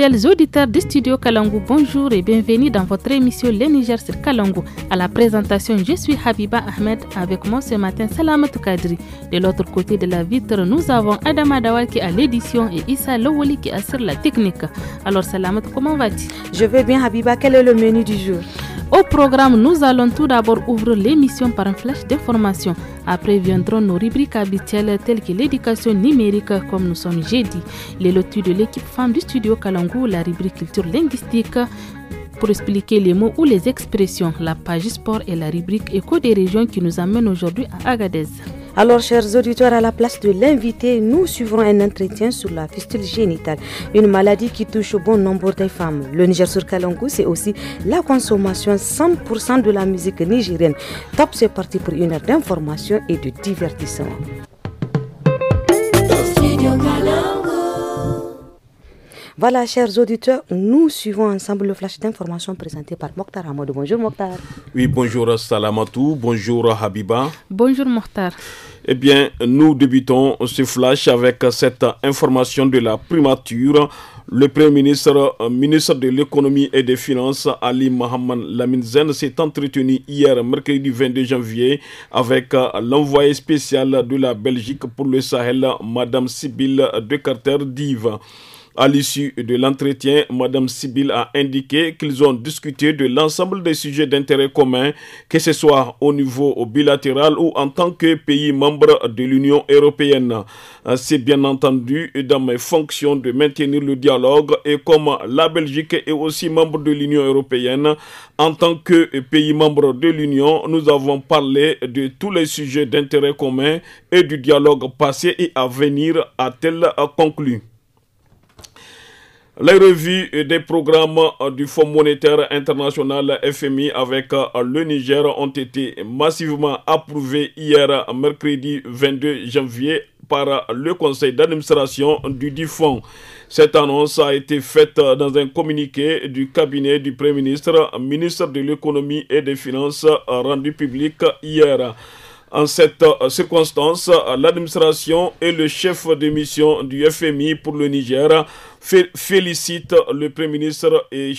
Fidèles auditeurs du studio Kalangu, bonjour et bienvenue dans votre émission Les Niger sur Kalangu. À la présentation, je suis Habiba Ahmed. Avec moi ce matin, Salamatou Kadri. De l'autre côté de la vitre, nous avons Adama Dawal qui est à l'édition et Issa Lowoli qui assure la technique. Alors Salamatou, comment vas-tu? Je vais bien Habiba, quel est le menu du jour? Au programme, nous allons tout d'abord ouvrir l'émission par un flash d'information. Après viendront nos rubriques habituelles telles que l'éducation numérique comme nous sommes jeudi, les lotus de l'équipe femme du studio Kalangu, la rubrique culture linguistique pour expliquer les mots ou les expressions, la page sport et la rubrique écho des régions qui nous amène aujourd'hui à Agadez. Alors, chers auditeurs, à la place de l'invité, nous suivrons un entretien sur la fistule génitale, une maladie qui touche bon nombre de femmes. Le Niger sur Kalangu, c'est aussi la consommation 100% de la musique nigérienne. Top, c'est parti pour une heure d'information et de divertissement. Voilà, chers auditeurs, nous suivons ensemble le flash d'information présenté par Mokhtar Hamadou. Bonjour Mokhtar. Oui, bonjour Salamatou, bonjour Habiba. Bonjour Mokhtar. Eh bien, nous débutons ce flash avec cette information de la primature. Le Premier ministre, ministre de l'économie et des finances, Ali Mohamed Lamine Zen, s'est entretenu hier, mercredi 22 janvier, avec l'envoyé spécial de la Belgique pour le Sahel, Madame Sibylle de Carter-Dive. À l'issue de l'entretien, Mme Sibylle a indiqué qu'ils ont discuté de l'ensemble des sujets d'intérêt commun, que ce soit au niveau bilatéral ou en tant que pays membre de l'Union européenne. C'est bien entendu dans mes fonctions de maintenir le dialogue et comme la Belgique est aussi membre de l'Union européenne, en tant que pays membre de l'Union, nous avons parlé de tous les sujets d'intérêt commun et du dialogue passé et à venir, a-t-elle conclu. Les revues des programmes du Fonds monétaire international FMI avec le Niger ont été massivement approuvées hier, mercredi 22 janvier, par le conseil d'administration du fonds. Cette annonce a été faite dans un communiqué du cabinet du Premier ministre, ministre de l'économie et des finances, rendu public hier. En cette circonstance, l'administration et le chef de mission du FMI pour le Niger félicitent le Premier ministre et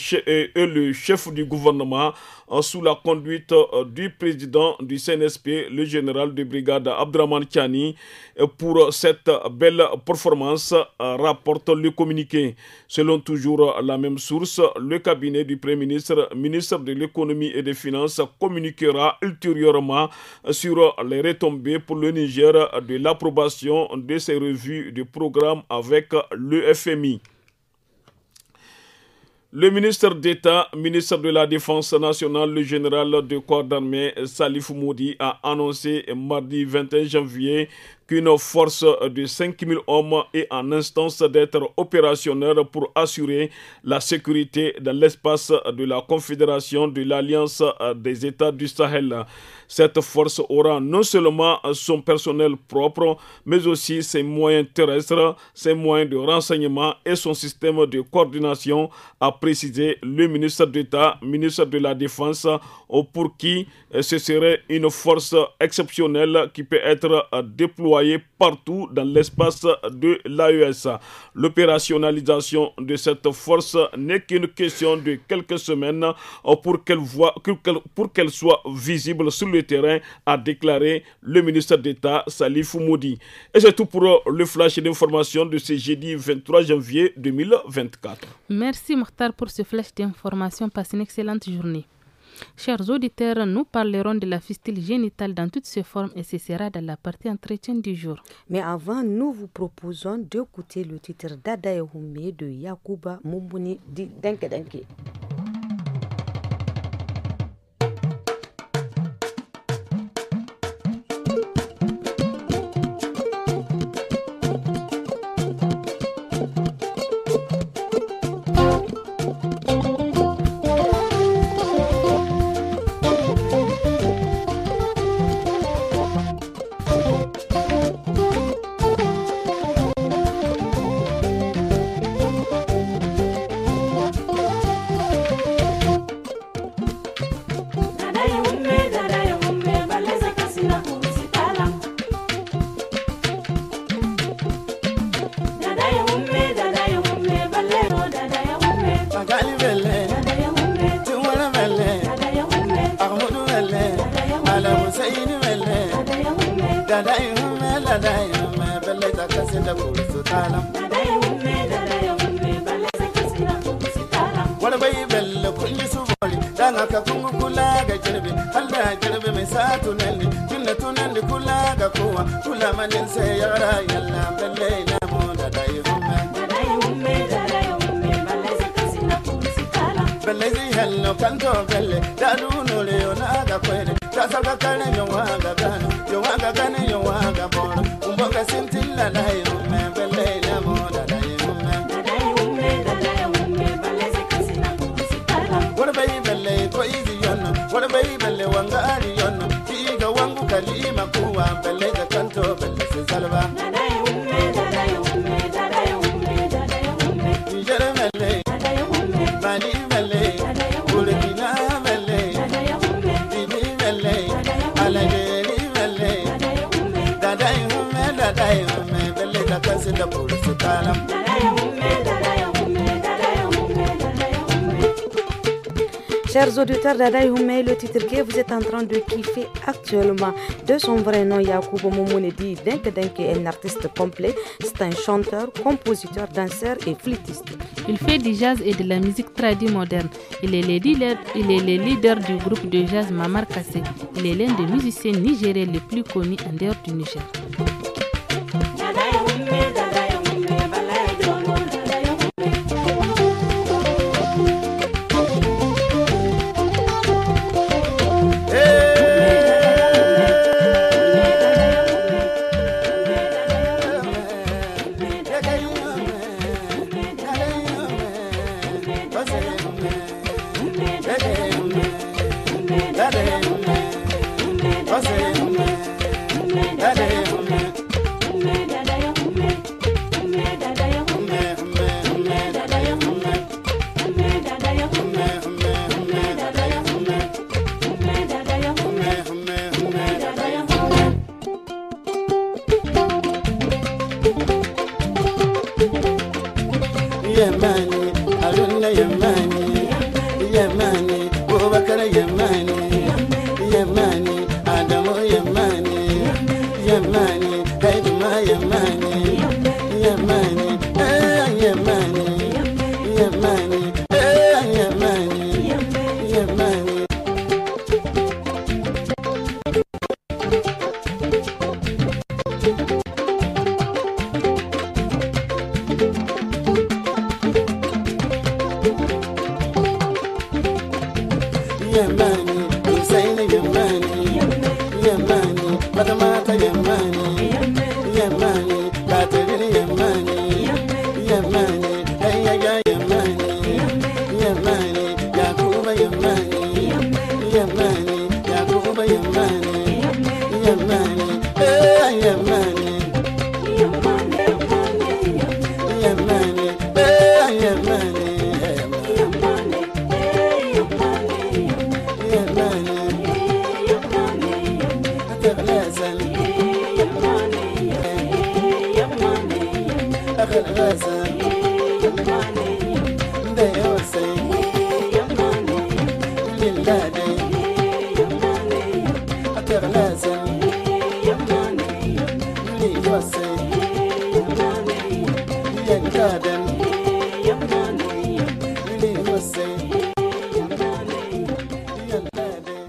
le chef du gouvernement sous la conduite du président du CNSP, le général de brigade Abdraman Tiani, pour cette belle performance, rapporte le communiqué. Selon toujours la même source, le cabinet du Premier ministre, ministre de l'économie et des finances, communiquera ultérieurement sur les retombées pour le Niger de l'approbation de ces revues de programme avec le FMI. Le ministre d'État, ministre de la Défense nationale, le général de corps d'armée Salif Moudi a annoncé mardi 21 janvier qu'une force de 5000 hommes est en instance d'être opérationnelle pour assurer la sécurité dans l'espace de la Confédération de l'Alliance des États du Sahel. Cette force aura non seulement son personnel propre, mais aussi ses moyens terrestres, ses moyens de renseignement et son système de coordination, a précisé le ministre d'État, ministre de la Défense, pour qui ce serait une force exceptionnelle qui peut être déployée partout dans l'espace de l'AES. L'opérationnalisation de cette force n'est qu'une question de quelques semaines pour qu'elle soit visible sur le terrain, a déclaré le ministre d'État Salif Moudi. Et c'est tout pour le flash d'information de ce jeudi 23 janvier 2024. Merci Mokhtar pour ce flash d'information. Passez une excellente journée. Chers auditeurs, nous parlerons de la fistule génitale dans toutes ses formes et ce sera dans la partie entretien du jour. Mais avant, nous vous proposons d'écouter le titre Dada Yahoumé de Yakuba Moumouni dit Denke Denke. ala Hussein mele dadai humme ladai humme belle takasinda kursu talam wala bay belle kunji suboli danga ka kungu kula ga jirbe Allah jirbe mai satu nalli tunna tunandi kula ga kowa kula manin sai yara yalla belle na mo dadai humme belle zi hello kanto belle dadu no le ona ga kwere tasaka kane yo waga gane yo waga bora umboka sintilla dai humme belle na mo dadai humme wala bay belle ko izi yonno wala bay belle wanga ari yonno tiga wangu kalima kuwa belle ga kanto belle se salva Bani mele, Burkina mele, Bibi mele, Alageri mele, Dadai hume, belle da kasida pulsu kalam. Chers auditeurs d'Adaï Houmé, le titre que vous êtes en train de kiffer actuellement, de son vrai nom Yakubo Momonedi Denke est un artiste complet. C'est un chanteur, compositeur, danseur et flûtiste. Il fait du jazz et de la musique tradie moderne. Il est le leader du groupe de jazz Mamar Kassé. Il est l'un des musiciens nigériens les plus connus en dehors du Niger.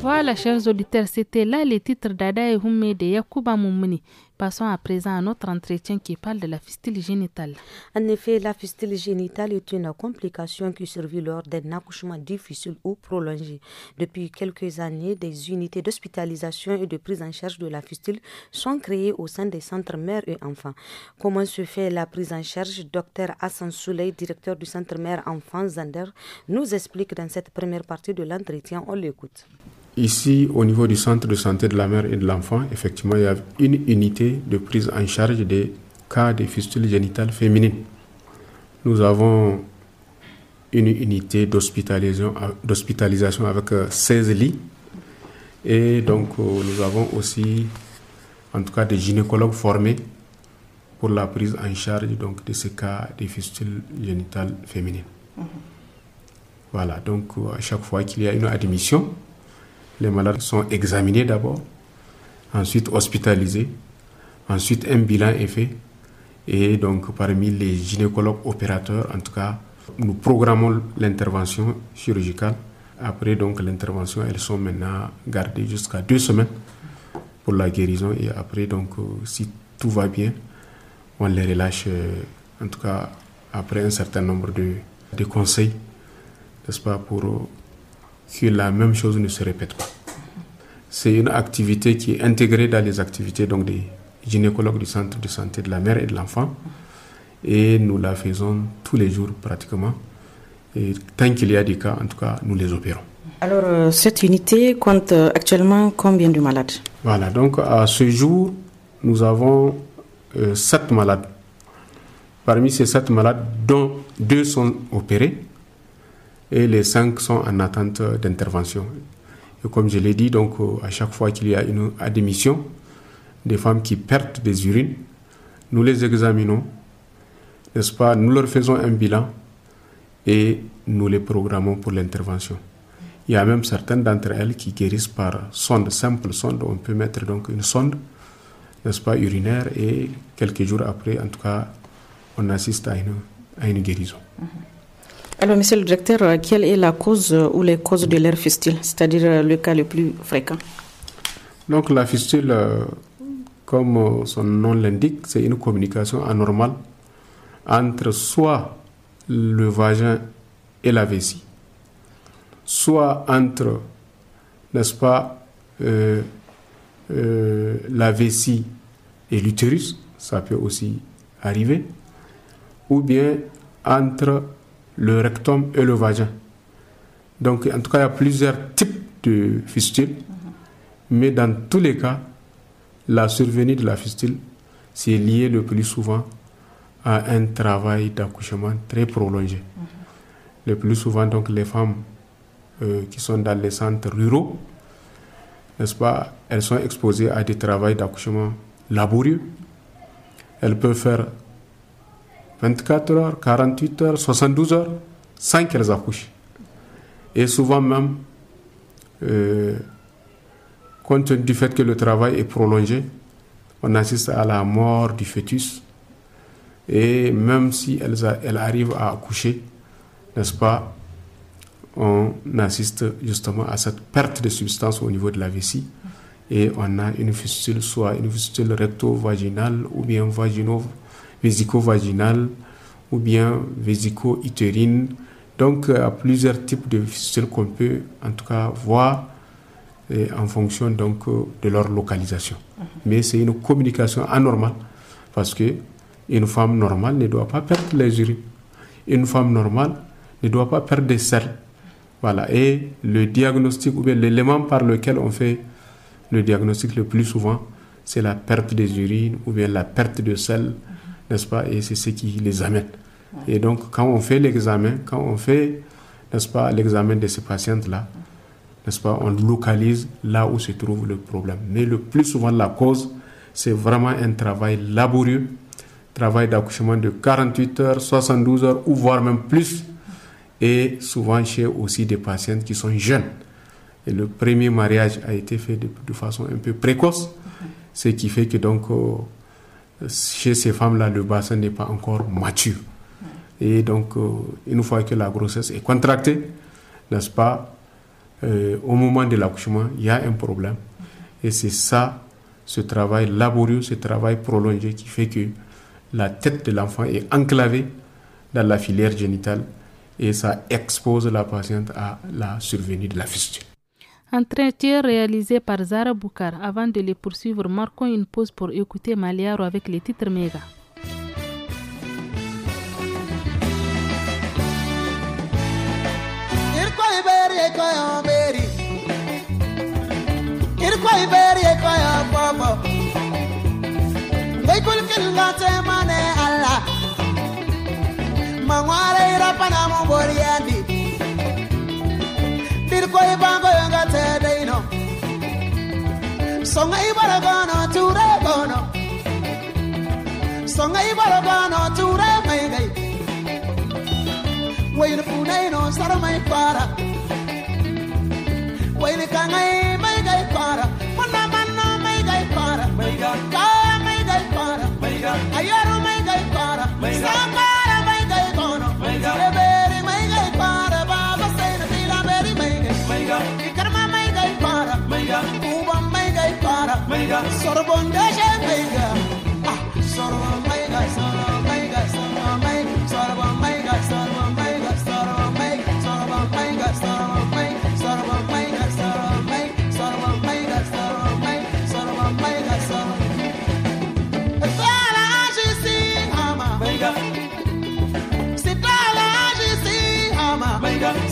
Voilà, chers auditeurs, c'était là les titres d'Ada et Houmé de Yakuba Moumouni. Passons à présent à notre entretien qui parle de la fistule génitale. En effet, la fistule génitale est une complication qui survient lors d'un accouchement difficile ou prolongé. Depuis quelques années, des unités d'hospitalisation et de prise en charge de la fistule sont créées au sein des centres mères et enfants. Comment se fait la prise en charge? Dr Hassan Souley, directeur du centre mère-enfant Zander, nous explique dans cette première partie de l'entretien. On l'écoute. Ici, au niveau du centre de santé de la mère et de l'enfant, effectivement, il y a une unité de prise en charge des cas de fistules génitales féminines. Nous avons une unité d'hospitalisation avec 16 lits. Et donc, nous avons aussi, en tout cas, des gynécologues formés pour la prise en charge donc, de ces cas de fistules génitales féminines. Voilà, donc à chaque fois qu'il y a une admission, Les malades sont examinés d'abord, ensuite hospitalisés, ensuite un bilan est fait. Et donc parmi les gynécologues opérateurs, en tout cas, nous programmons l'intervention chirurgicale. Après donc l'intervention, elles sont maintenant gardées jusqu'à 2 semaines pour la guérison. Et après donc si tout va bien, on les relâche, en tout cas après un certain nombre de conseils, n'est-ce pas, pour que la même chose ne se répète pas. C'est une activité qui est intégrée dans les activités donc des gynécologues du centre de santé de la mère et de l'enfant. Et nous la faisons tous les jours pratiquement. Et tant qu'il y a des cas, en tout cas, nous les opérons. Alors, cette unité compte actuellement combien de malades? Voilà, donc à ce jour, nous avons 7 malades. Parmi ces 7 malades, dont 2 sont opérés et les 5 sont en attente d'intervention. Et comme je l'ai dit, donc, à chaque fois qu'il y a une admission, des femmes qui perdent des urines, nous les examinons, n'est-ce pas, nous leur faisons un bilan et nous les programmons pour l'intervention. Il y a même certaines d'entre elles qui guérissent par sonde, simple sonde. On peut mettre donc une sonde, n'est-ce pas, urinaire, et quelques jours après, en tout cas, on assiste à une guérison. Alors, monsieur le directeur, quelle est la cause ou les causes de l'air fistule, c'est-à-dire le cas le plus fréquent? Donc la fistule, comme son nom l'indique, c'est une communication anormale entre soit le vagin et la vessie, soit entre, n'est-ce pas, la vessie et l'utérus, ça peut aussi arriver, ou bien entre le rectum et le vagin. Donc, en tout cas, il y a plusieurs types de fistules, mais dans tous les cas, la survenue de la fistule, c'est lié le plus souvent à un travail d'accouchement très prolongé. Le plus souvent, donc, les femmes qui sont dans les centres ruraux, n'est-ce pas, elles sont exposées à des travaux d'accouchement laborieux. Elles peuvent faire 24 heures, 48 heures, 72 heures sans qu'elles accouchent. Et souvent même, compte tenu du fait que le travail est prolongé, on assiste à la mort du fœtus. Et même si elles arrivent à accoucher, n'est-ce pas, on assiste justement à cette perte de substance au niveau de la vessie. Et on a une fistule, soit une fistule recto-vaginale, ou bien vésico-vaginale, ou bien vésico-utérine. Donc, il y a plusieurs types de fistules qu'on peut, en tout cas, voir en fonction donc, de leur localisation. Mais c'est une communication anormale, parce que une femme normale ne doit pas perdre les urines. Une femme normale ne doit pas perdre des selles. Voilà. Et le diagnostic, ou bien l'élément par lequel on fait le diagnostic le plus souvent, c'est la perte des urines ou bien la perte de sel, n'est-ce pas? Et c'est ce qui les amène. Et donc, quand on fait l'examen, n'est-ce pas, l'examen de ces patientes-là, n'est-ce pas, on localise là où se trouve le problème. Mais le plus souvent, la cause, c'est vraiment un travail laborieux, travail d'accouchement de 48 heures, 72 heures, ou voire même plus. Et souvent chez aussi des patientes qui sont jeunes. Et le premier mariage a été fait de façon un peu précoce, ce qui fait que donc chez ces femmes-là, le bassin n'est pas encore mature. Et donc, une fois que la grossesse est contractée, n'est-ce pas, au moment de l'accouchement, il y a un problème. Et c'est ça, ce travail laborieux, ce travail prolongé qui fait que la tête de l'enfant est enclavée dans la filière génitale et ça expose la patiente à la survenue de la fistule. Entretien réalisé par Zara Boukar. Avant de les poursuivre, marquons une pause pour écouter Maliaro avec les titres méga. Mangwale rapana mo boriandi dir koy bango yanga tede no songa ibara gono ture gono songa ibara gono ture mai gai way no funai no sara mai para way ni kangai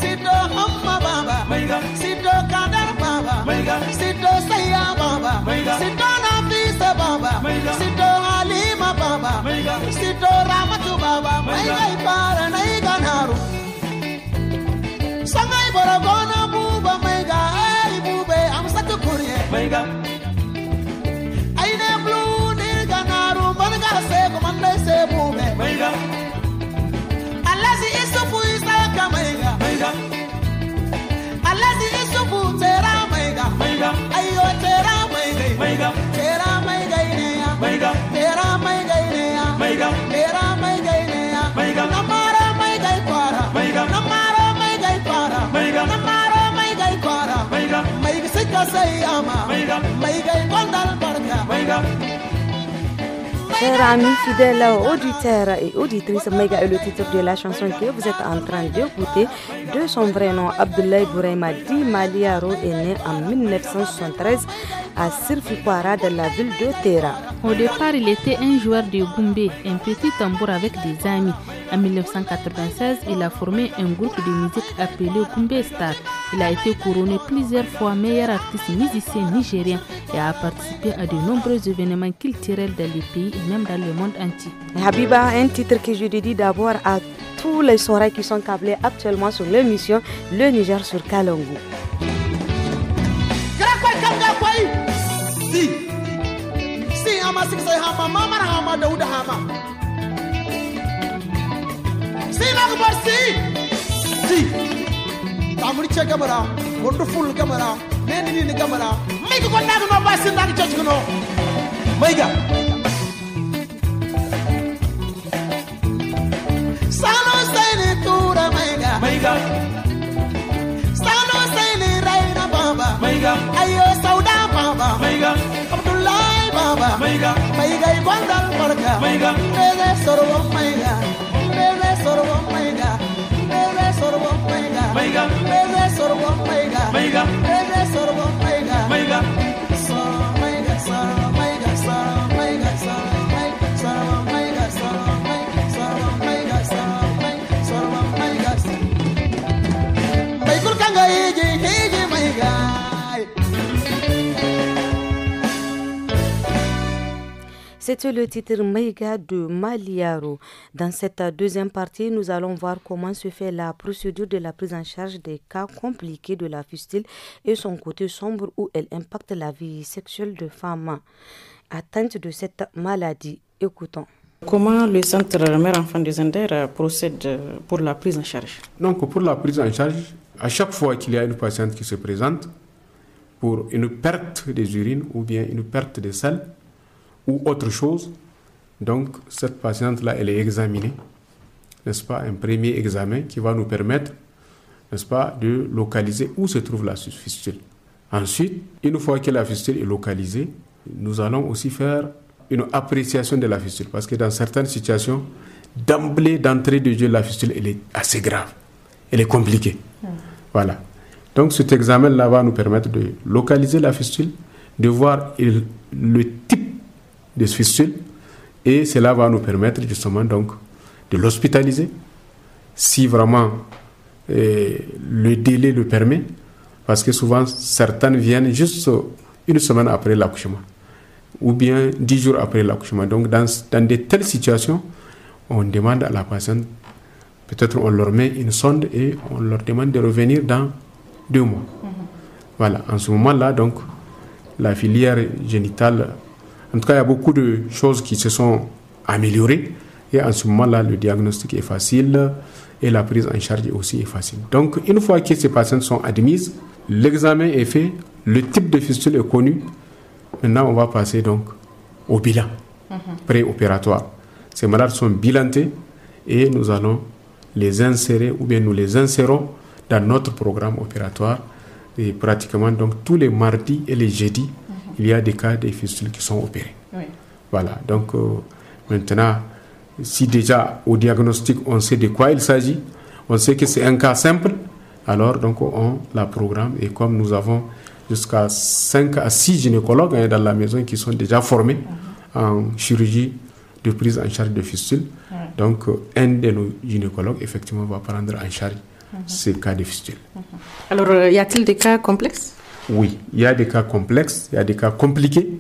Sito Hamma Baba, Sito Kadar Baba, Sito Saya Baba, Sito Nafisa Baba, Sito Halima Baba, Sito Ramatu Baba, Maigai Para Naiganaru. Sangai Boragona Buba, Maigai Bube, I'm Satu Kurie, Aine Blue Niganaru, Managa Se, Commander Se Bube, Alazi isufu isaka maiga Alazi isufu tera maiga Ayo tera maiga Tera maiga ineya Tera maiga ineya Tera maiga ineya Namara maiga ipara Namara maiga ipara Namara maiga ipara Maiga sika sayama Maiga ipandal barka Chers amis fidèles auditeurs et auditrices, Maïga est le titre de la chanson que vous êtes en train d'écouter. De son vrai nom, Abdoulaye Bouraima Di Maliaro est né en 1973 à Sirfikwara dans la ville de Tera. Au départ, il était un joueur de Goumbé, un petit tambour avec des amis. En 1996, il a formé un groupe de musique appelé Goumbé Star. Il a été couronné plusieurs fois meilleur artiste musicien nigérien et a participé à de nombreux événements culturels dans les pays et même dans le monde entier. Habiba, un titre que je dédie d'abord à tous les soirées qui sont câblés actuellement sur l'émission Le Niger sur Kalangu. Si ama sik say hama mama hama dauda hama si na bar si tamuri che kamera wonderful kamera neni ni kamera mai ko na no ba sin na church ko no mai ga sano sai ni tura mai ga sano sai ni raina baba mai ga ayo sauda baba mai ga Baba, Maiga, Bandal Parka, Maiga, Nele Sorbo Maiga, Nele Sorbo Maiga, Nele Sorbo Maiga, Maiga, Nele Sorbo Maiga, Maiga, Nele Sorbo Maiga, Maiga, Sorbo Maiga, Sorbo Maiga, Sorbo Maiga, Sorbo Maiga, Sorbo Maiga, Sorbo Maiga, Sorbo Maiga, Sorbo Maiga, Maikul Kanga Hiji Maiga. C'était le titre Maïga de Maliaro. Dans cette deuxième partie, nous allons voir comment se fait la procédure de la prise en charge des cas compliqués de la fistule et son côté sombre où elle impacte la vie sexuelle de femmes atteintes de cette maladie. Écoutons. Comment le centre mère-enfant des Zender procède pour la prise en charge? Donc pour la prise en charge, à chaque fois qu'il y a une patiente qui se présente pour une perte des urines ou bien une perte de sel, ou autre chose, donc cette patiente-là, elle est examinée, n'est-ce pas, un premier examen qui va nous permettre, n'est-ce pas, de localiser où se trouve la fistule. Ensuite, une fois que la fistule est localisée, nous allons aussi faire une appréciation de la fistule, parce que dans certaines situations, d'entrée de jeu, la fistule, elle est assez grave, elle est compliquée. Voilà. Donc cet examen-là va nous permettre de localiser la fistule, de voir le type de fistule, et cela va nous permettre justement donc de l'hospitaliser si vraiment le délai le permet, parce que souvent certaines viennent juste une semaine après l'accouchement ou bien 10 jours après l'accouchement. Donc dans de telles situations, on demande à la patiente, peut-être on leur met une sonde et on leur demande de revenir dans 2 mois. Voilà, en ce moment-là, donc la filière génitale, en tout cas, il y a beaucoup de choses qui se sont améliorées. Et en ce moment-là, le diagnostic est facile et la prise en charge aussi est facile. Donc, une fois que ces patientes sont admises, l'examen est fait, le type de fistule est connu. Maintenant, on va passer donc au bilan préopératoire. Ces malades sont bilantés et nous allons les insérer ou bien nous les insérons dans notre programme opératoire. Et pratiquement, donc, tous les mardis et les jeudis, il y a des cas des fistules qui sont opérés. Oui. Voilà, donc maintenant, si déjà au diagnostic on sait de quoi il s'agit, on sait que c'est un cas simple, alors donc on la programme, et comme nous avons jusqu'à 5 à 6 gynécologues dans la maison qui sont déjà formés en chirurgie de prise en charge de fistules, donc un de nos gynécologues effectivement va prendre en charge ces cas de fistules. Alors, y a-t-il des cas complexes? Oui, il y a des cas complexes, il y a des cas compliqués,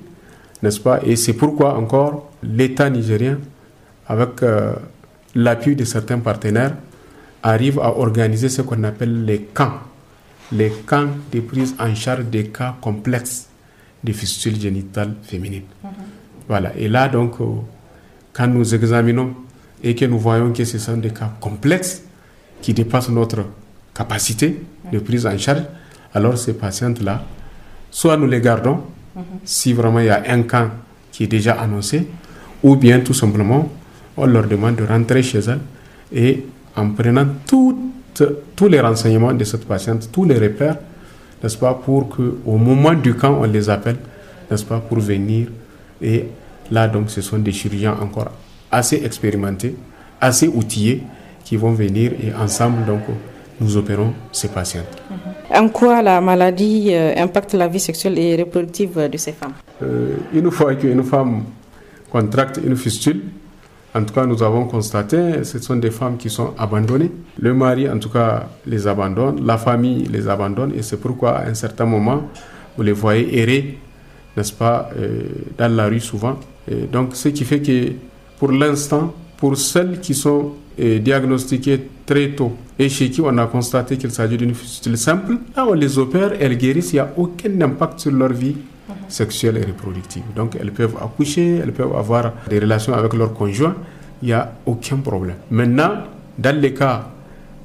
n'est-ce pas? Et c'est pourquoi encore l'État nigérien, avec l'appui de certains partenaires, arrive à organiser ce qu'on appelle les camps de prise en charge des cas complexes de fistules génitales féminines. Voilà, et là donc, quand nous examinons et que nous voyons que ce sont des cas complexes qui dépassent notre capacité de prise en charge, alors ces patientes-là, soit nous les gardons, si vraiment il y a un cas qui est déjà annoncé, ou bien tout simplement, on leur demande de rentrer chez elles et en prenant tous les renseignements de cette patiente, tous les repères, n'est-ce pas, pour qu'au moment du camp, on les appelle, n'est-ce pas, pour venir. Et là, donc, ce sont des chirurgiens encore assez expérimentés, assez outillés, qui vont venir et ensemble, donc, nous opérons ces patientes. En quoi la maladie impacte la vie sexuelle et reproductive de ces femmes? Une fois qu'une femme contracte une fistule, en tout cas, nous avons constaté, ce sont des femmes qui sont abandonnées. Le mari, en tout cas, les abandonne, la famille les abandonne, et c'est pourquoi, à un certain moment, vous les voyez errer, n'est-ce pas, dans la rue souvent. Et donc, ce qui fait que, pour l'instant, pour celles qui sont diagnostiquées très tôt et chez qui on a constaté qu'il s'agit d'une fistule simple, là, on les opère, elles guérissent, il n'y a aucun impact sur leur vie sexuelle et reproductive. Donc, elles peuvent accoucher, elles peuvent avoir des relations avec leur conjoint, il n'y a aucun problème. Maintenant, dans les cas,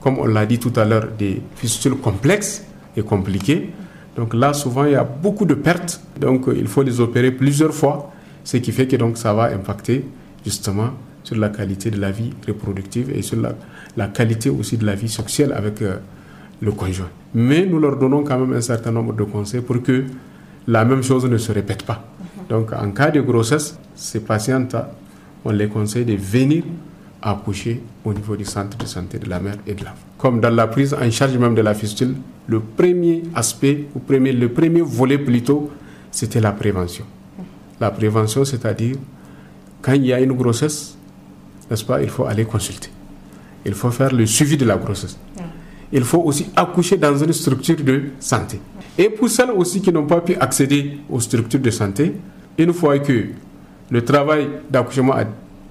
comme on l'a dit tout à l'heure, des fistules complexes et compliquées, donc là, souvent, il y a beaucoup de pertes. Donc, il faut les opérer plusieurs fois, ce qui fait que donc, ça va impacter justement sur la qualité de la vie reproductive et sur la qualité aussi de la vie sexuelle avec le conjoint. Mais nous leur donnons quand même un certain nombre de conseils pour que la même chose ne se répète pas. Donc, en cas de grossesse, ces patientes, on les conseille de venir accoucher au niveau du centre de santé de la mère et de l'enfant. Comme dans la prise en charge même de la fistule, le premier aspect, le premier volet plutôt, c'était la prévention. La prévention, c'est-à-dire, quand il y a une grossesse, n'est-ce pas, il faut aller consulter. Il faut faire le suivi de la grossesse. Il faut aussi accoucher dans une structure de santé. Et pour celles aussi qui n'ont pas pu accéder aux structures de santé, une fois que le travail d'accouchement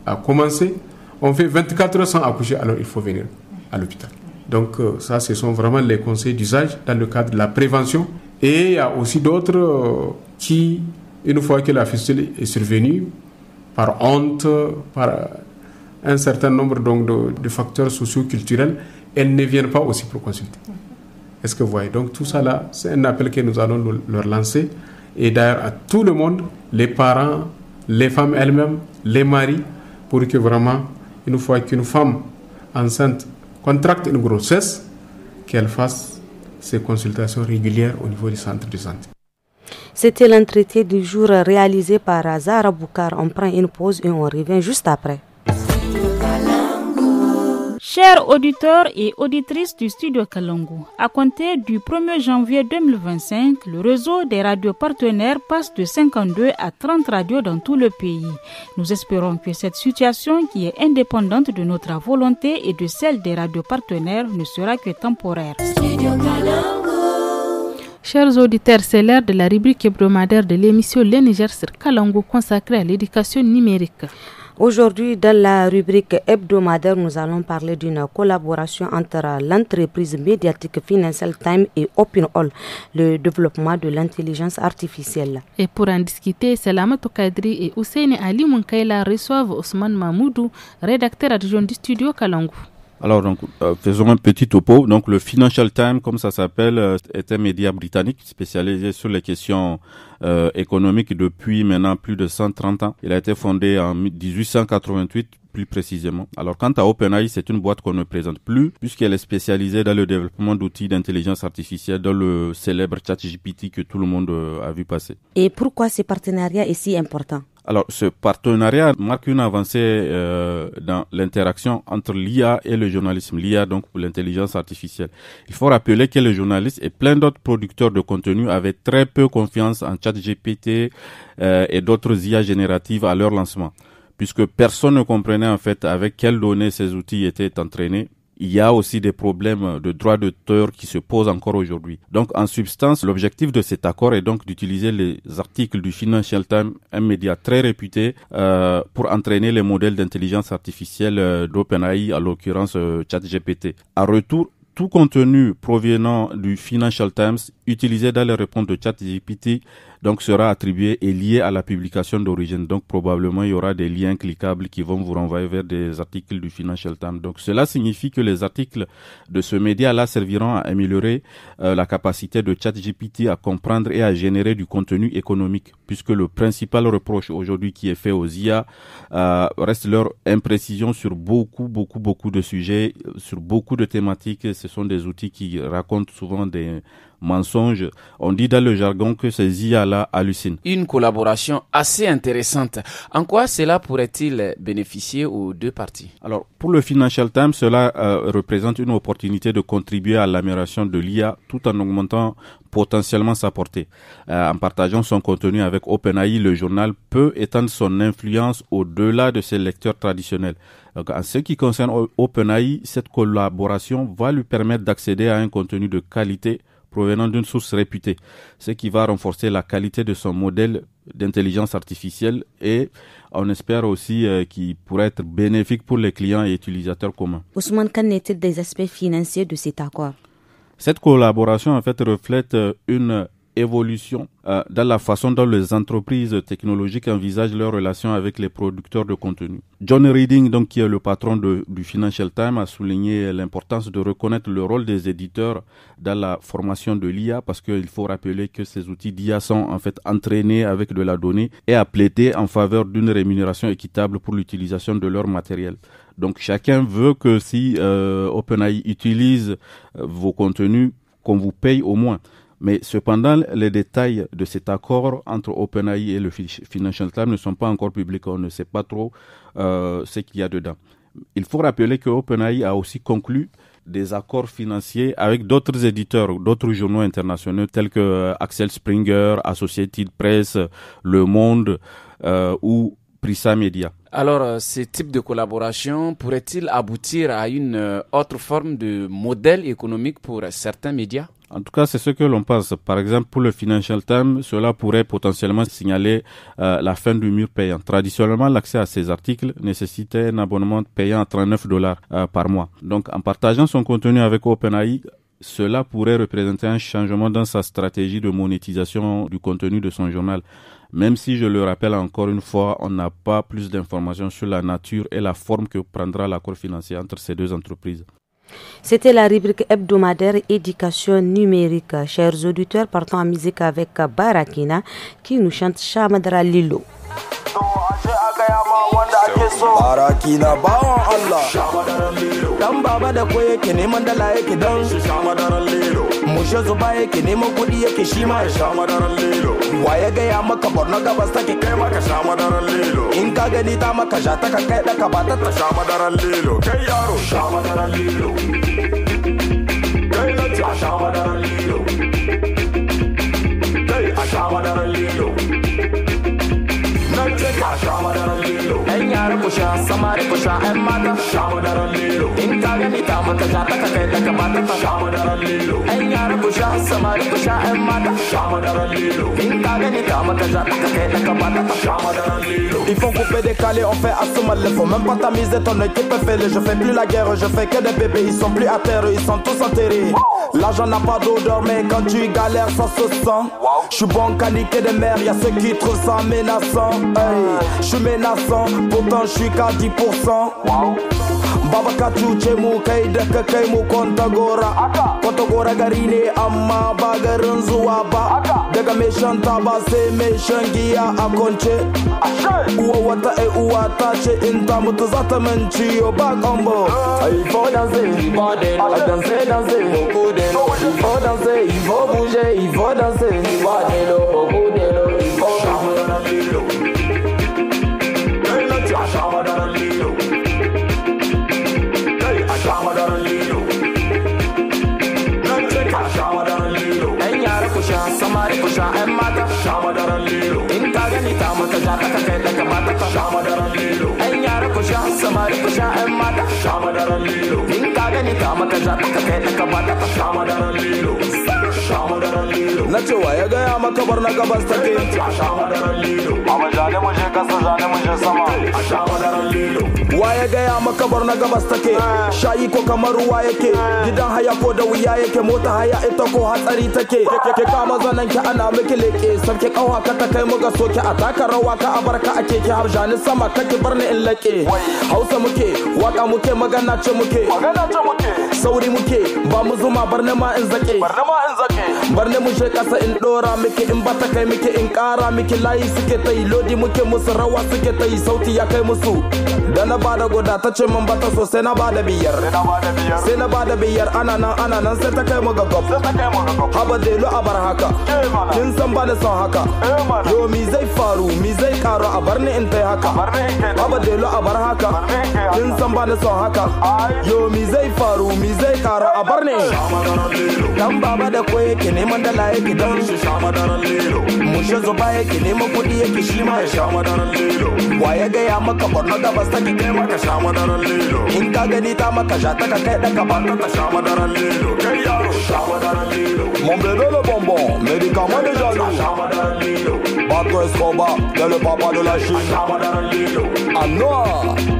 a commencé, on fait 24 heures sans accoucher, alors il faut venir à l'hôpital. Donc ça, ce sont vraiment les conseils d'usage dans le cadre de la prévention. Et il y a aussi d'autres qui, une fois que la fistule est survenue, par honte, par un certain nombre donc, de facteurs socio-culturels, elles ne viennent pas aussi pour consulter. Est-ce que vous voyez? Donc tout ça là, c'est un appel que nous allons leur lancer. Et d'ailleurs à tout le monde, les parents, les femmes elles-mêmes, les maris, pour que vraiment, une fois qu'une femme enceinte contracte une grossesse, qu'elle fasse ses consultations régulières au niveau du centre de santé. C'était l'entretien du jour réalisé par Zahra Boukar. On prend une pause et on revient juste après. Chers auditeurs et auditrices du studio Kalangu, à compter du 1er janvier 2025, le réseau des radios partenaires passe de 52 à 30 radios dans tout le pays. Nous espérons que cette situation, qui est indépendante de notre volonté et de celle des radios partenaires, ne sera que temporaire. Chers auditeurs, c'est l'heure de la rubrique hebdomadaire de l'émission Le Niger sur Kalangu consacrée à l'éducation numérique. Aujourd'hui, dans la rubrique hebdomadaire, nous allons parler d'une collaboration entre l'entreprise médiatique Financial Times et OpenAll, le développement de l'intelligence artificielle. Et pour en discuter, Salamatou Kadri et Ousseini Ali Munkaila reçoivent Ousmane Mahmoudou, rédacteur adjoint du studio Kalangu. Alors donc faisons un petit topo. Donc le Financial Times, comme ça s'appelle, est un média britannique spécialisé sur les questions économiques depuis maintenant plus de 130 ans. Il a été fondé en 1888 plus précisément. Alors quant à OpenAI, c'est une boîte qu'on ne présente plus puisqu'elle est spécialisée dans le développement d'outils d'intelligence artificielle dans le célèbre ChatGPT que tout le monde a vu passer. Et pourquoi ce partenariat est si important? Alors, ce partenariat marque une avancée dans l'interaction entre l'IA et le journalisme. L'IA, donc, pour l'intelligence artificielle. Il faut rappeler que les journalistes et plein d'autres producteurs de contenu avaient très peu confiance en ChatGPT et d'autres IA génératives à leur lancement, puisque personne ne comprenait en fait avec quelles données ces outils étaient entraînés. Il y a aussi des problèmes de droit d'auteur qui se posent encore aujourd'hui. Donc, en substance, l'objectif de cet accord est donc d'utiliser les articles du Financial Times, un média très réputé, pour entraîner les modèles d'intelligence artificielle d'OpenAI, en l'occurrence ChatGPT. En retour, tout contenu provenant du Financial Times utilisé dans les réponses de ChatGPT donc sera attribué et lié à la publication d'origine. Donc probablement il y aura des liens cliquables qui vont vous renvoyer vers des articles du Financial Times. Donc cela signifie que les articles de ce média-là serviront à améliorer la capacité de ChatGPT à comprendre et à générer du contenu économique, puisque le principal reproche aujourd'hui qui est fait aux IA reste leur imprécision sur beaucoup de sujets, sur beaucoup de thématiques. Ce sont des outils qui racontent souvent des mensonges. On dit dans le jargon que ces IA-là hallucinent. Une collaboration assez intéressante. En quoi cela pourrait-il bénéficier aux deux parties? Alors, pour le Financial Times, cela représente une opportunité de contribuer à l'amélioration de l'IA tout en augmentant potentiellement sa portée. En partageant son contenu avec OpenAI, le journal peut étendre son influence au-delà de ses lecteurs traditionnels. Donc, en ce qui concerne OpenAI, cette collaboration va lui permettre d'accéder à un contenu de qualité provenant d'une source réputée, ce qui va renforcer la qualité de son modèle d'intelligence artificielle et on espère aussi qu'il pourrait être bénéfique pour les clients et utilisateurs communs. Ousmane, qu'en est-il des aspects financiers de cet accord? Cette collaboration en fait reflète une évolution dans la façon dont les entreprises technologiques envisagent leurs relations avec les producteurs de contenu. John Reading, donc, qui est le patron du Financial Times, a souligné l'importance de reconnaître le rôle des éditeurs dans la formation de l'IA parce qu'il faut rappeler que ces outils d'IA sont en fait entraînés avec de la donnée et a plaidé en faveur d'une rémunération équitable pour l'utilisation de leur matériel. Donc chacun veut que si OpenAI utilise vos contenus, qu'on vous paye au moins. Mais cependant, les détails de cet accord entre OpenAI et le Financial Times ne sont pas encore publics. On ne sait pas trop ce qu'il y a dedans. Il faut rappeler que OpenAI a aussi conclu des accords financiers avec d'autres éditeurs, d'autres journaux internationaux tels que Axel Springer, Associated Press, Le Monde ou Prisa Media. Alors, ce type de collaboration pourrait-il aboutir à une autre forme de modèle économique pour certains médias? En tout cas, c'est ce que l'on pense. Par exemple, pour le Financial Times, cela pourrait potentiellement signaler la fin du mur payant. Traditionnellement, l'accès à ces articles nécessitait un abonnement payant à $39 par mois. Donc, en partageant son contenu avec OpenAI, cela pourrait représenter un changement dans sa stratégie de monétisation du contenu de son journal. Même si, je le rappelle encore une fois, on n'a pas plus d'informations sur la nature et la forme que prendra l'accord financier entre ces deux entreprises. C'était la rubrique hebdomadaire éducation numérique. Chers auditeurs, partons en musique avec Barakina qui nous chante Shamadra Lilo. Barakina bawan Allah dan baba da ko yake neman dala yake dan mushe zuba yake neman kudi yake shi ma ya sha madaran lilo waye ga ya maka Borno gabas take kai maka sha madaran lilo in ka gani ta maka sha ta kai da ka bata ta sha madaran lilo kai yaro sha madaran lilo kai na ta sha madaran lilo kai a sha madaran lilo na ce ka sha madaran lilo en yara ku sha samari ku sha en mata sha madaran lilo in ka gani ta maka sha ta kai da ka bata ta sha madaran lilo en yara ku sha samari ku sha en mata sha madaran lilo in ka gani ta maka sha ta kai da ka bata ta sha madaran lilo. Ils font couper décaler, on fait assommer, faut même pas tamiser, ton équipe est fêlée. Je fais plus la guerre, je fais que des bébés, ils sont plus à terre, ils sont tous enterrés. L'argent n'a pas d'odeur, mais quand tu galères, ça se sent. Je suis bon qu'à niquer des mères, y'a ceux qui trouvent ça menaçant. Hey, je suis menaçant, pourtant je suis qu'à 10%. baba ka cuce mu kai da ka kai mu Kontagora gari ne amma ba garin zuwa ba daga mai shan taba sai mai shan giya a kwance uwa wata ai uwa ta ce in ta mutu za ta min ciyo ba combo il faut danser, il faut danser, danser, beaucoup de l'eau. Il faut danser, il faut bouger, il faut danser, il faut de l'eau, beaucoup de l'eau. Il faut chanter dans l'îlot. Hey, là tu as chanté dans l'îlot. Hey, a chanté dans l'îlot. Là tu as chanté dans l'îlot. Hey, yara kusha, samari kusha, mata chanté dans l'îlot. Inta gani ta mata jata ka kai daga mata ta chanté dans l'îlot. Hey, yara kusha, samari kusha, mata chanté dans l'îlot. Na cewa ya gaya maka bar na gabas take Ama jane mu je kasa jane mu je sama wa ya gaya maka bar na gabas take shayi ko kamar ruwa yake gidan haya ko da wuya yake mota haya ita ko hatsari take ke kama zanan ki ana miki leke sarki kauha ka ta kai mu ga soke a taka rawa ka abarka ake ki har jani sama kake bar ni in lake Hausa muke waka muke magana ce muke sauri muke ba mu zuma bar ma in zake bar mu je kasa in dora miki in bata kai miki in kara miki layi suke tai lodi muke musu rawa suke tai sauti ya kai musu da na bada goda ta ce min bata so sai na bada biyar ana nan sai ta kai mu ga gob haba delu a bar haka kin san ba da son haka yo mi zai faru mi zai karu a bar ni in tai haka haba delu a bar haka kin san ba da son haka yo mi zai faru mi zai karu a bar ni dan baba da ko yake neman dala yake dan shi shama daren lelo mushe zuba yake neman kudi yake shi ma ya shama daren lelo waye ga ya maka borno gabas take kai maka shama daren lelo in ka gani ta maka ja ta kai da ka ba ta shama daren lelo kai yaro shama daren lelo mon bébé le bonbon médicament de jaloux shama daren lelo Paco Escobar c'est le papa de la Chine shama daren lelo Anoa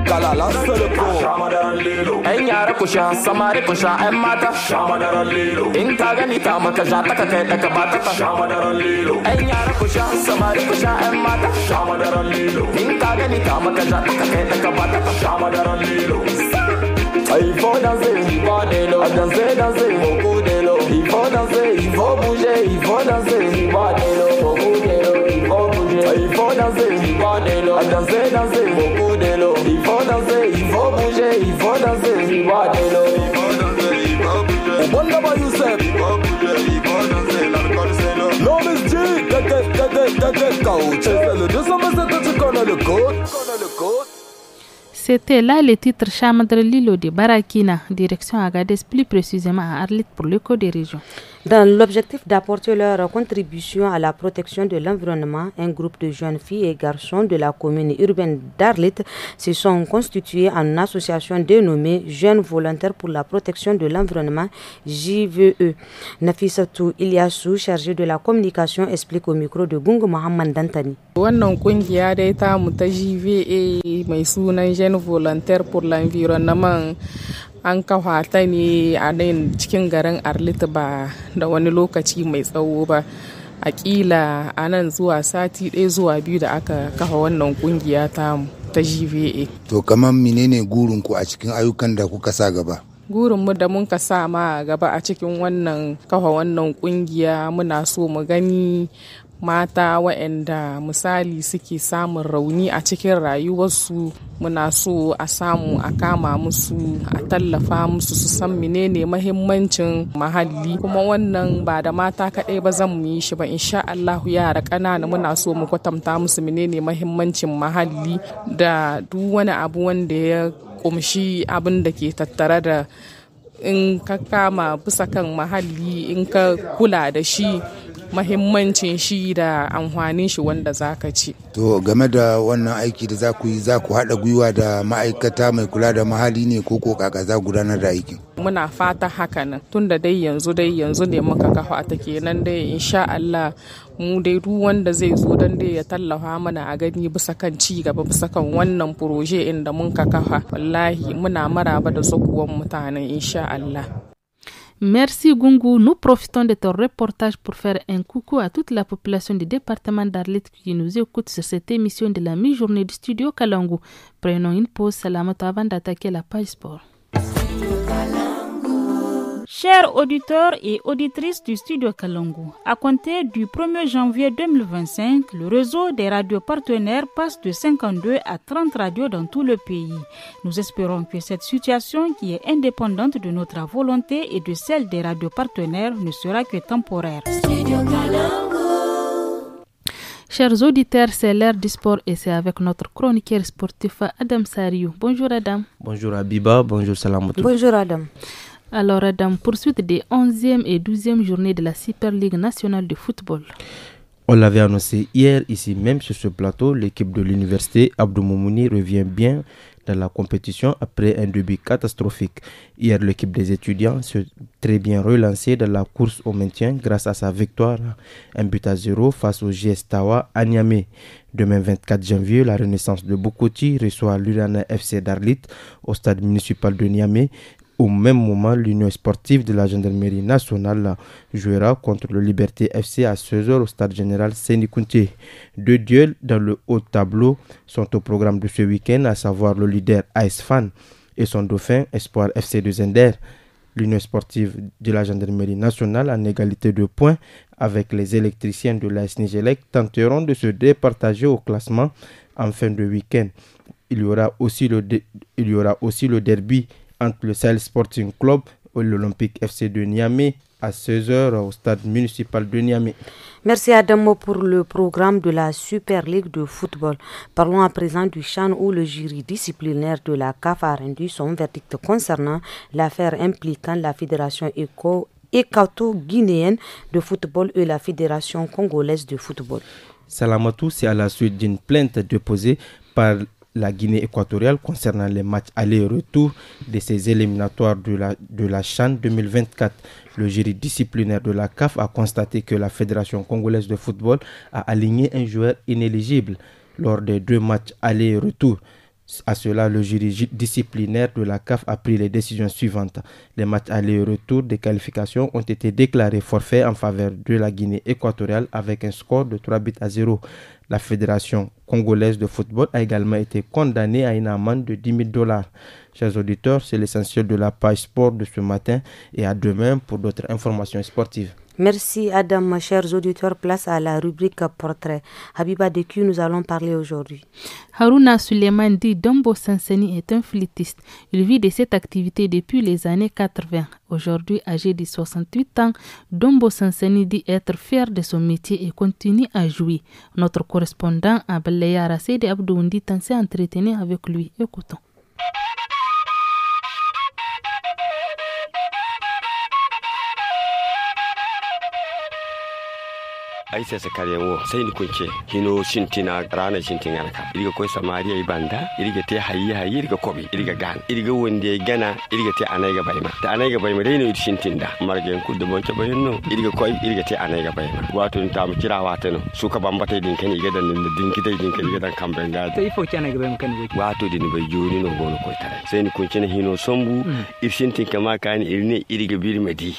Kalala c'est le pro shama daren lelo en yara kusha samari kusha en mata shama daren lelo in ka gani ta maka ja ta kai da ka ba ta shama daren lelo en yara kusha samari kusha en mata shama daren lelo in ka gani ta maka ja ta kai da ka ba ta shama daren lelo il faut danser, il faut de l'eau. Danser, beaucoup de l'eau. Il faut danser, il faut bouger, il faut danser, il faut de l'eau, beaucoup de l'eau. Il faut bouger, il faut danser, il faut de l'eau. Danser, beaucoup de l'eau. Il faut danser, il faut bouger, il faut danser, il faut de l'eau. Il faut danser, il faut bouger. Au bon d'abord Youssef, il faut bouger, il faut danser, l'alcool c'est l'eau. Non mais G, c'est le 227, tu connais le code. C'était là le titre Chamadre Lilo de Barakina, direction Agadez, plus précisément à Arlit pour l'écho des régions. Dans l'objectif d'apporter leur contribution à la protection de l'environnement, un groupe de jeunes filles et garçons de la commune urbaine d'Arlit se sont constitués en association dénommée Jeunes Volontaires pour la protection de l'environnement, JVE. Nafissatou Iliassou, chargée de la communication, explique au micro de Gungu Mohamed Dantani. Wannan kungiya dai ta mu ta JVA mai sunan Jeunes Volontaires pour l'environnement an kafa ta ne a nan cikin garin Arlit ba da wani lokaci mai tsawo ba. Akila a nan zuwa sati ɗaya zuwa biyu da aka kafa wannan kungiya ta JVA. To kamar menene gurin ku a cikin ayyukan da kuka sa gaba? Gurinmu da mun ka sa ma gaba a cikin wannan kafa wannan kungiya muna so mu gani mata waɗanda misali suke samun rauni a cikin rayuwarsu muna so a samu a kama musu a tallafa musu su san menene mahimmancin muhalli kuma wannan ba da mata kaɗai ba zan mu yi shi ba insha Allah yara ƙanana muna so mu kwatanta musu menene mahimmancin muhalli da duk wani abu wanda ya kumshi abin da ke tattare da in ka kama bisa kan muhalli in ka kula da shi mahimmancin shi da amfanin shi wanda zaka ci. To game da wannan aiki da za ku yi za ku haɗa gwiwa da ma'aikata mai kula da muhalli ne ko kaka za gudanar da aikin? Muna fata haka nan tunda dai yanzu ne muka kafa ta kenan dai insha Allah mu dai duk wanda zai zo dan dai ya tallafa mana a gani bisa kan ci gaba bisa kan wannan proje inda mun ka kafa wallahi muna maraba da zakuwan mutanen insha Allah. Merci Gungu. Nous profitons de ton reportage pour faire un coucou à toute la population du département d'Arlit qui nous écoute sur cette émission de la mi-journée du studio Kalangu. Prenons une pause, Salamato, avant d'attaquer la page sport. Chers auditeurs et auditrices du studio Kalangu, à compter du 1er janvier 2025, le réseau des radios partenaires passe de 52 à 30 radios dans tout le pays. Nous espérons que cette situation, qui est indépendante de notre volonté et de celle des radios partenaires, ne sera que temporaire. Chers auditeurs, c'est l'heure du sport et c'est avec notre chroniqueur sportif Adam Sariou. Bonjour Adam. Bonjour Abiba, bonjour Salamatou. Bonjour Adam. Alors Adam, poursuite des 11e et 12e journées de la Super Ligue nationale de football. On l'avait annoncé hier ici même sur ce plateau, l'équipe de l'université Abdou Moumouni revient bien dans la compétition après un début catastrophique. Hier, l'équipe des étudiants s'est très bien relancée dans la course au maintien grâce à sa victoire 1-0 face au JS Tawa à Niamey. Demain 24 janvier, la Renaissance de Bokoti reçoit l'Urana FC d'Arlit au stade municipal de Niamey. Au même moment, l'Union sportive de la gendarmerie nationale jouera contre le Liberté FC à 16h au stade général Sénikounté. Deux duels dans le haut tableau sont au programme de ce week-end, à savoir le leader AS Fan et son dauphin Espoir FC de Zender. L'Union sportive de la gendarmerie nationale, en égalité de points avec les électriciens de l'AS Nigelec, tenteront de se départager au classement en fin de week-end. Il y aura aussi le derby entre le Sahel Sporting Club et l'Olympique FC de Niamey à 16h au stade municipal de Niamey. Merci Adamo pour le programme de la Super Ligue de football. Parlons à présent du CHAN où le jury disciplinaire de la CAF a rendu son verdict concernant l'affaire impliquant la fédération équato-guinéenne de football et la fédération congolaise de football. Salamatou, c'est à la suite d'une plainte déposée par la Guinée équatoriale concernant les matchs aller et retour de ces éliminatoires de la CHAN 2024. Le jury disciplinaire de la CAF a constaté que la Fédération congolaise de football a aligné un joueur inéligible lors des 2 matchs aller et retour. À cela, le jury disciplinaire de la CAF a pris les décisions suivantes. Les matchs aller et retour des qualifications ont été déclarés forfaits en faveur de la Guinée équatoriale avec un score de 3-0. La Fédération congolaise de football a également été condamnée à une amende de $10,000. Chers auditeurs, c'est l'essentiel de la page sport de ce matin et à demain pour d'autres informations sportives. Merci Adam, chers auditeurs, place à la rubrique portrait. Habiba, de qui nous allons parler aujourd'hui? Haruna Suleiman dit Dombo Sanseni est un flûtiste. Il vit de cette activité depuis les années 80. Aujourd'hui, âgé de 68 ans, Dombo Sanseni dit être fier de son métier et continue à jouer. Notre correspondant à Baleyara, Seydi Abdoundi, s'est entretenu avec lui. Écoutons. aisa sa kare wo sai ni kunce hino shintina rana shintina ka iriga koy samariya ibanda iriga te hayi iriga kobi iriga gan iriga wonde gana iriga te anayga bayma ta anayga bayma dai no shintinda margen kudde bonce bayno iriga koy iriga te anayga bayma wato nta mu kira wato no suka bambata din kan iga dan din kidai din kan iga dan kambenga to ifo ci anayga bayma kan wato din bay joni no gono koy tare sai ni kunce ne hino sombu irshintin kama kan irne iriga birmedi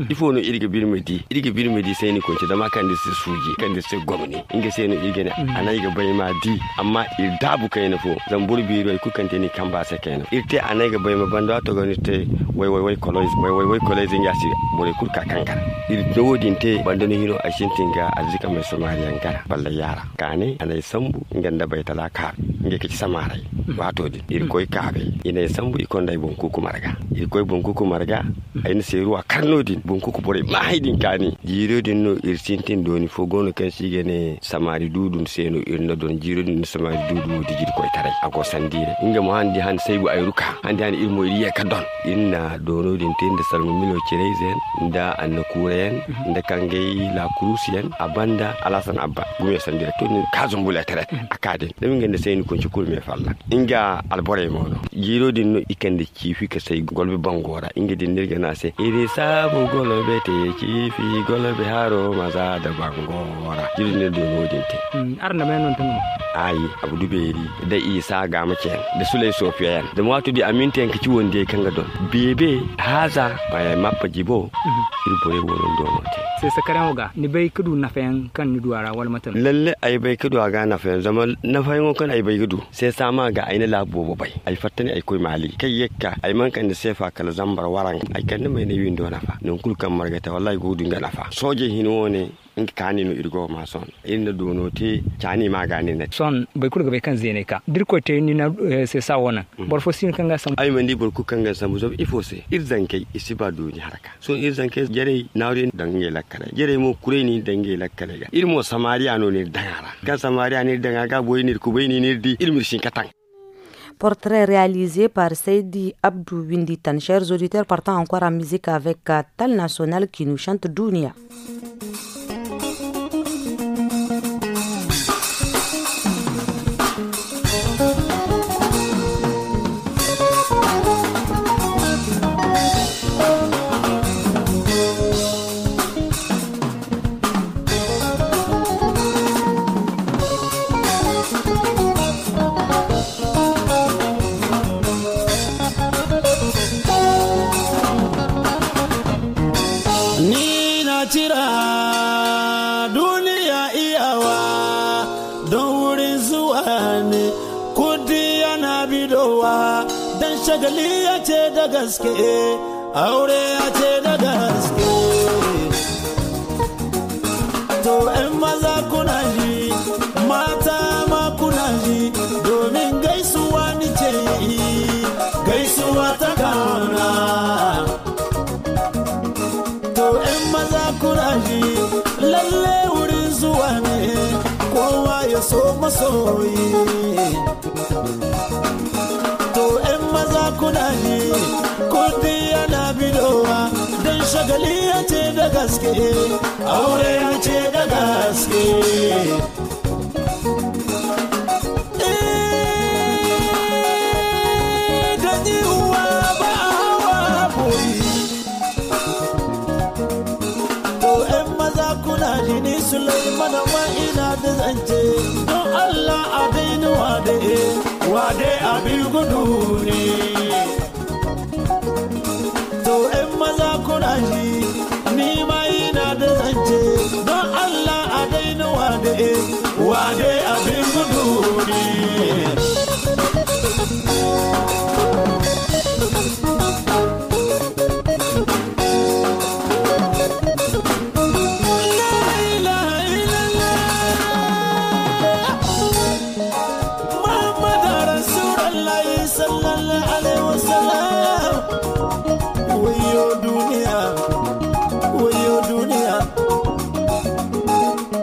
ifo no iriga birmedi sai ni kunce da makan da su suji kan da su gwamni inga sai no irgene anai ga bai ma di amma ir dabu kai na fo zambur biro ku kan teni kan ba sa kai na irte anai ga bai ma banda to gani te wai koloi zinga si bore kur ka kankar ir dodin te banda no hino ashintin ga azika mai somaliyan gara balla yara kane anai sambu nganda bai talaka inga kici samarai wato di ir koy kabe ina sambu ikon dai bon kuku marga ir koy bon kuku marga ayin sai ruwa karnodin bon kuku bore mahidin kani jiro din no sintin doni fogono kan sigene samari dudun seno irna don jirodin samari dudu digir koy tare ago sandire inga mo handi han saybu ayruka handi han irmo iriya kadon inna dono din tinde salmu milo cirezen nda anna kuren nda kangay la crusien abanda alasan abba gume sandire to ni kazum bula tare akade dum ngende seyni ko cikul me falla inga albore mono jirodin no ikande cifi ka sey golbe bangora inga din nirga na se iri sabu golbe te cifi golbe haro maza da bangora jirin ne do nodinte arna men non tan ayi abu duberi da isa ga mace da sulai sofiyan da wato di aminta yanka ci wonde kan ga don bebe haza baya mappa jibo irbore woron do mote sai sakaran ga ni bai kudu na fayan kan ni duwara wal matan lalle ai bai kudu ga na fayan zama na fayan kan ai bai kudu sai sama ga ai na labo bai ai fattani ai koi mali kai yakka ai man kan da sefa kala zambar waran ai kan mai ne windo na fa non kul kan margata wallahi godun ga na fa soje hino ne in kani no irgo ma son inda dono te chani ma gani ne son bai kurga bai kan zene ka dirko te ni na sai sa wona borfo sin kan ga sam ai mandi borku kan ga sam zo ifo se irzan kai isiba do ni haraka so irzan kai jere nawre dange lakkale jere mo kureni dange lakkale ga irmo samaria no ne dangara ga samaria ne danga ga boy ni ku boy ni di ilmi shin katang. Portrait réalisé par Seydi Abdou Winditan. Chers auditeurs, partons encore en musique avec Tal National qui nous chante Dounia. shagali ya ce da gaske aure ya ce da gaske to ɗan maza kuna ji mata ma kuna ji domin gaisuwa ni ce gaisuwa ta kauna to ɗan maza kuna ji lalle wurin zuwa ne kowa ya so masoyi kuna ji kudi yana bidowa don shagali ya ce da gaske aure ya ce da gaske da yiwuwa ba hawa boyi to ‘yan maza kuna ji ni Sulaiman ma ina da zance don Allah a daini wade abin gudu ne to ‘yan maza kuna ji ni ma ina da zance don Allah a daina wade abin gudu ne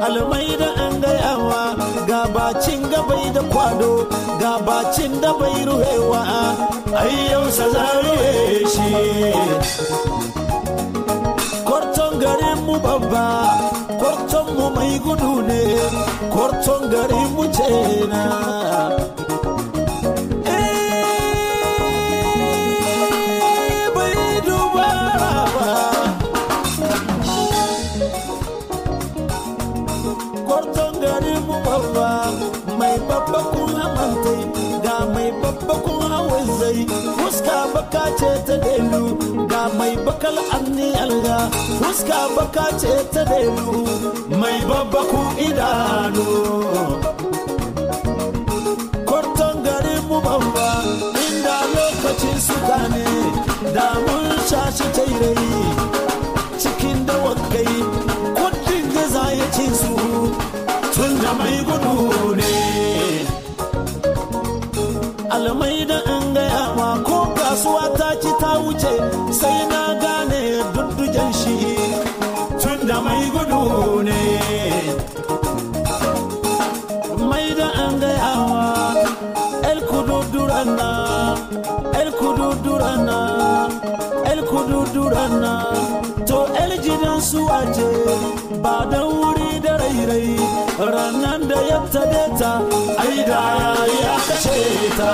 almaida an gayawa gabacin gabai da kwado gabacin da bai ruhewa ai yau sa zariye shi korton garin mu babba korton mu mai gudu ne korton garin mu cena bai dubara ba mai babba kun hamantai ga mai babba kun hawan zai fuska baka ce ta delu ga mai bakal anni alga fuska baka ce ta delu mai babba kun idanu korton garin mu babba inda lokacin suka ne da mun shashi tairai cikin dawakai kudin da za ya ci su tun da mai gudu ne almaida an gaya ma ko kasuwa ta ci ta wuce sai na gane duddujen shi tun da mai gudu ne maida an gaya ma el kududurana to el gidan su aje ba da wuri da rairai ranar da ya tade ta ai da ya kashe ta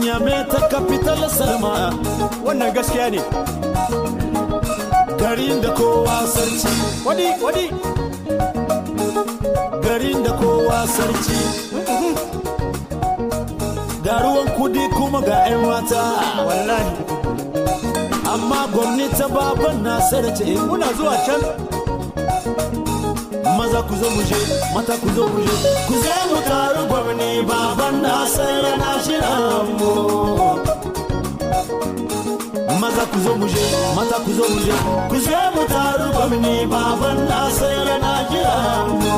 Nyame ta capital Salma. Wannan gaskiya ne. Garin da kowa sarki. Wadi. Garin da kowa sarki. Ga ruwan kudi kuma ga 'yan mata. Wallahi. Amma gwamnati baban na sarki. Muna zuwa can. Maza ku zo muje, mata ku zo muje. Ku zo mu taru gwamni baban na sarki na shirammu. Maza ku zo muje, mata ku zo muje. Ku zo mu taru gwamni baban na sarki na shirammu.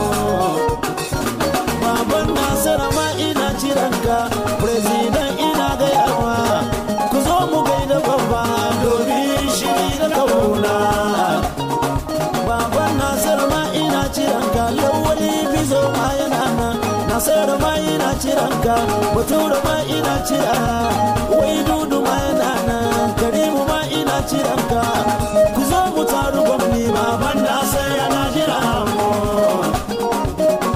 Baban na sarki ma ina ciranka, president ina gayawa. Ku zo mu gaida babba domin shi da kauna. Baban na sarki ma ina ciranka, lawali bizo ma yana nan. Na sarki ma ina ciranka, bature ma ina cira. Wai dudu ma yana nan, karimu ma ina ciranka. Ku zo mu taru gwamni baban na sarki yana jira mu.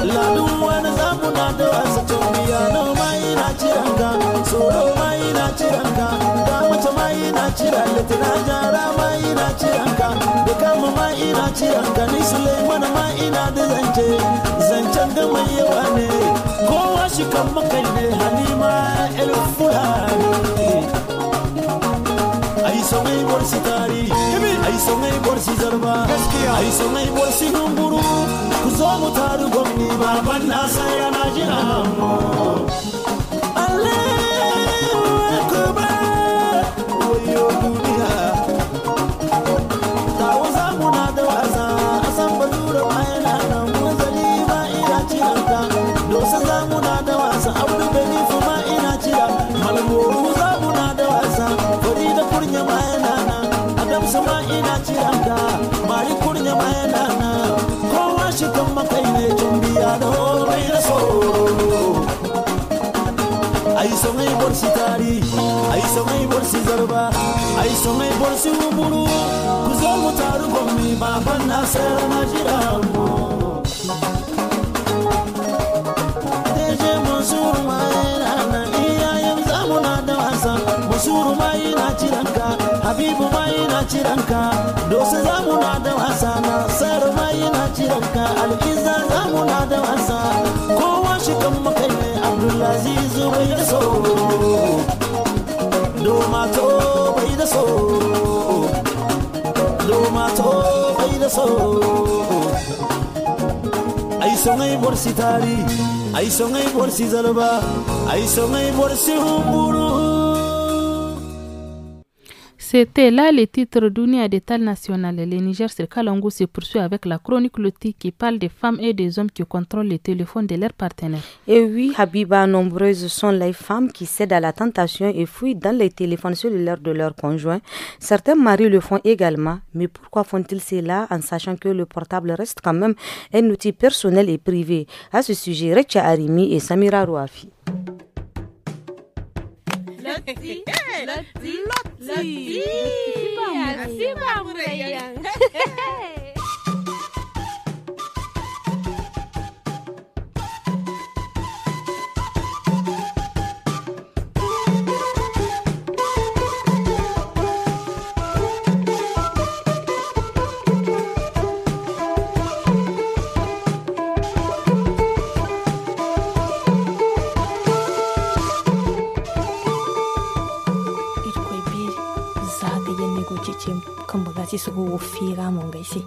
Ladu wani zamuna da wasu tumbiya no ma ina ciranka, soro ma ina ciranka, da mace ma ina cira, litina jara ma ina ciranka, da kama ma ina ciranka, ni Suleiman ma ina da zancen da mai yawa ne, kowa shi kan makai ne Halima el Fulani. Ai sonai borsi tari, ai sonai borsi zarba, ai sonai borsi humburu, ku zo mu taru gwamni baban na sai yana jira mu. Allahu Akbar, wayo duniya. Tawo zamu na da wasa, asan bazura ma yana nan, munzali ma ina ciranka, dosa zamu na da wasa, abu benifu ma ina cira, malmoru zamu na da wasa, farida kurnya ma yana nan, adamsa ma ina ciranka, mari kurnya ma yana nan, kowa shi kan makai ne tumbiya da bai da so. Ai sonai borsi tari, ai sonai borsi zarba, ai sonai borsi uburu, ku zo mu taru gwamni baban na sayar na jira mu. Deje Mansuru ma yana nan, iyayen zamu na da wasa, Mansuru ma yana ciranka, Habibu ma yana ciranka, Dosa zamu na da wasa, Nasar ma yana ciranka, Al'iza zamu na da wasa, kowa shi kan makai ne Abdulaziz bai da so, Domato bai da so, Domato bai da so. Ai sonai borsi tari, ai sonai borsi zalba, ai sonai borsi humburu. C'était là les titres d'Unia d'état national. Le Niger sur Kalangu se poursuit avec la chronique Loti qui parle des femmes et des hommes qui contrôlent les téléphones de leurs partenaires. Et oui, Habiba, nombreuses sont les femmes qui cèdent à la tentation et fuient dans les téléphones cellulaires de leurs conjoints. Certains maris le font également, mais pourquoi font-ils cela en sachant que le portable reste quand même un outil personnel et privé? À ce sujet, Recha Arimi et Samira Rouafi. Loti, Loti, Loti, Asiba Murayan. kan buga ci su go fira mun gaisi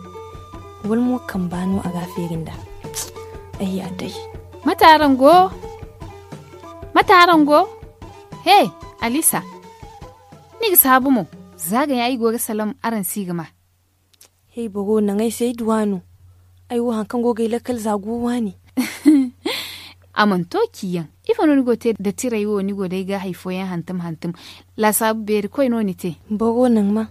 wal mo kan bano a gafirin da ai dai mataran go hey alisa ni ga sabu mu zaga yayi goga salam aran sigama hey bogo nan ai sai duwanu ai wo hankan go gai lakal zaguwa ne amanto kiyan ifo no go te da tirai wo ni go dai ga haifo yan hantum la sabu ber koy no ni te bogo nan ma